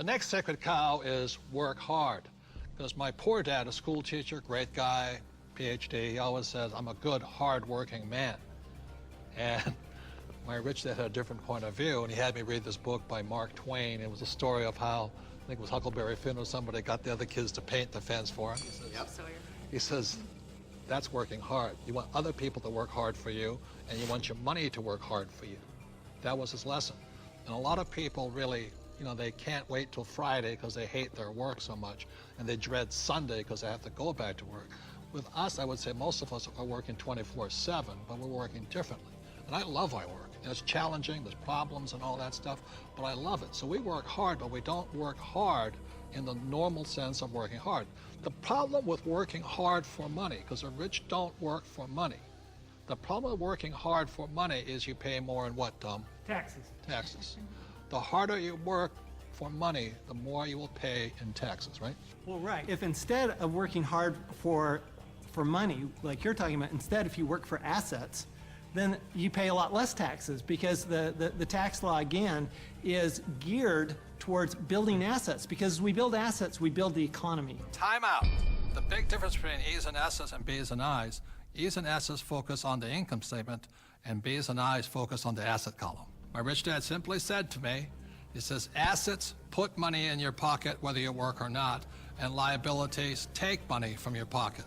The next sacred cow is work hard. Because my poor dad, a school teacher, great guy, PhD, he always says, I'm a good, hard-working man. And my rich dad had a different point of view, and he had me read this book by Mark Twain. It was a story of how, I think it was Huckleberry Finn or somebody, got the other kids to paint the fence for him. He says, that's working hard. You want other people to work hard for you, and you want your money to work hard for you. That was his lesson. And a lot of people really, you know, they can't wait till Friday because they hate their work so much, and they dread Sunday because they have to go back to work. With us, I would say most of us are working 24/7, but we're working differently. And I love my work. And it's challenging, there's problems and all that stuff, but I love it. So we work hard, but we don't work hard in the normal sense of working hard. The problem with working hard for money, because the rich don't work for money. The problem with working hard for money is you pay more in what, Tom? Taxes. Taxes. The harder you work for money, the more you will pay in taxes, right? Well, right. If instead of working hard for money, like you're talking about, instead if you work for assets, then you pay a lot less taxes because the tax law, again, is geared towards building assets. Because as we build assets, we build the economy. Time out. The big difference between E's and S's and B's and I's, E's and S's focus on the income statement, and B's and I's focus on the asset column. My rich dad simply said to me, he says, assets put money in your pocket whether you work or not, and liabilities take money from your pocket.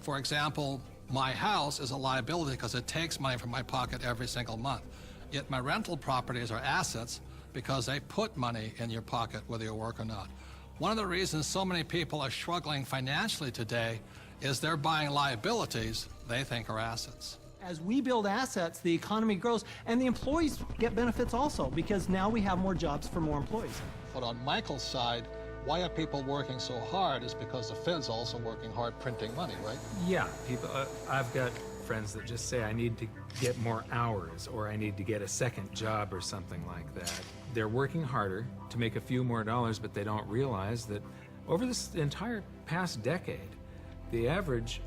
For example, my house is a liability because it takes money from my pocket every single month. Yet my rental properties are assets because they put money in your pocket whether you work or not. One of the reasons so many people are struggling financially today is they're buying liabilities they think are assets. As we build assets, the economy grows, and the employees get benefits also, because now we have more jobs for more employees. But on Michael's side, why are people working so hard is because the Fed's also working hard printing money, right? Yeah, people. I've got friends that just say, I need to get more hours, or I need to get a second job or something like that. They're working harder to make a few more dollars, but they don't realize that over this entire past decade, the average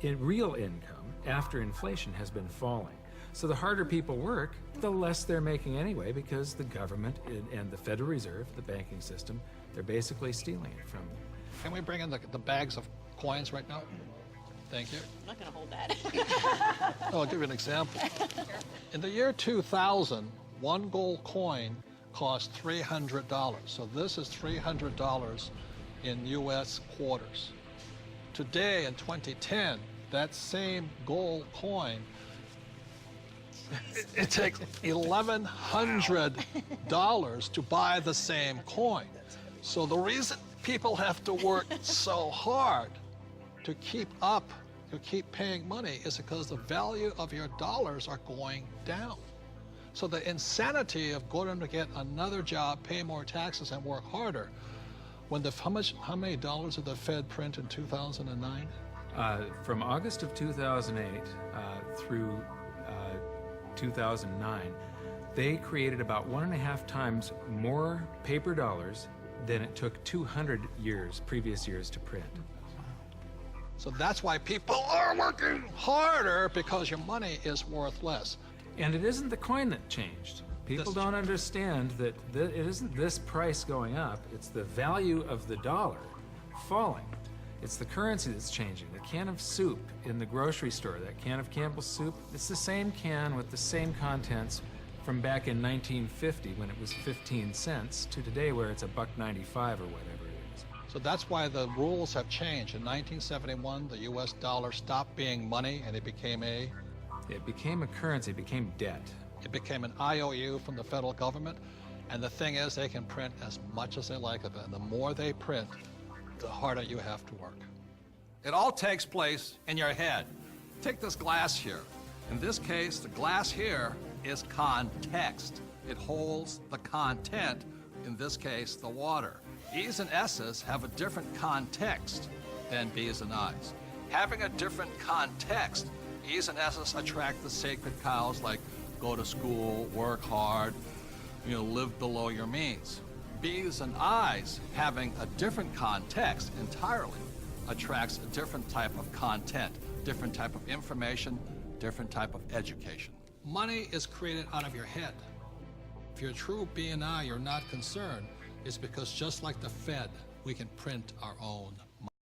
in real income after inflation has been falling. So the harder people work, the less they're making anyway, because the government and the Federal Reserve, the banking system, they're basically stealing it from them. Can we bring in the bags of coins right now? Thank you. I'm not going to hold that. Oh, I'll give you an example. In the year 2000, one gold coin cost $300. So this is $300 in U.S. quarters. Today, in 2010, that same gold coin, it takes $1,100 to buy the same coin. So the reason people have to work so hard to keep up, to keep paying money, is because the value of your dollars are going down. So the insanity of going to get another job, pay more taxes, and work harder, when how many dollars did the Fed print in 2009? From August of 2008 through 2009, they created about 1.5 times more paper dollars than it took 200 previous years to print. So that's why people are working harder, because your money is worth less. And it isn't the coin that changed. People don't understand that it isn't this price going up, it's the value of the dollar falling. It's the currency that's changing. The can of soup in the grocery store, that can of Campbell's soup, it's the same can with the same contents from back in 1950 when it was 15 cents to today where it's $1.95 or whatever it is. So that's why the rules have changed. In 1971, the US dollar stopped being money and it became a currency, it became debt. It became an IOU from the federal government. And the thing is, they can print as much as they like of it. And the more they print, the harder you have to work. It all takes place in your head. Take this glass here. In this case, the glass here is context. It holds the content, in this case, the water. E's and S's have a different context than B's and I's. Having a different context, E's and S's attract the sacred cows like go to school, work hard, live below your means. B's and I's, having a different context entirely, attracts a different type of content, different type of information, different type of education. Money is created out of your head. If you're a true B and I, you're not concerned is because just like the Fed, we can print our own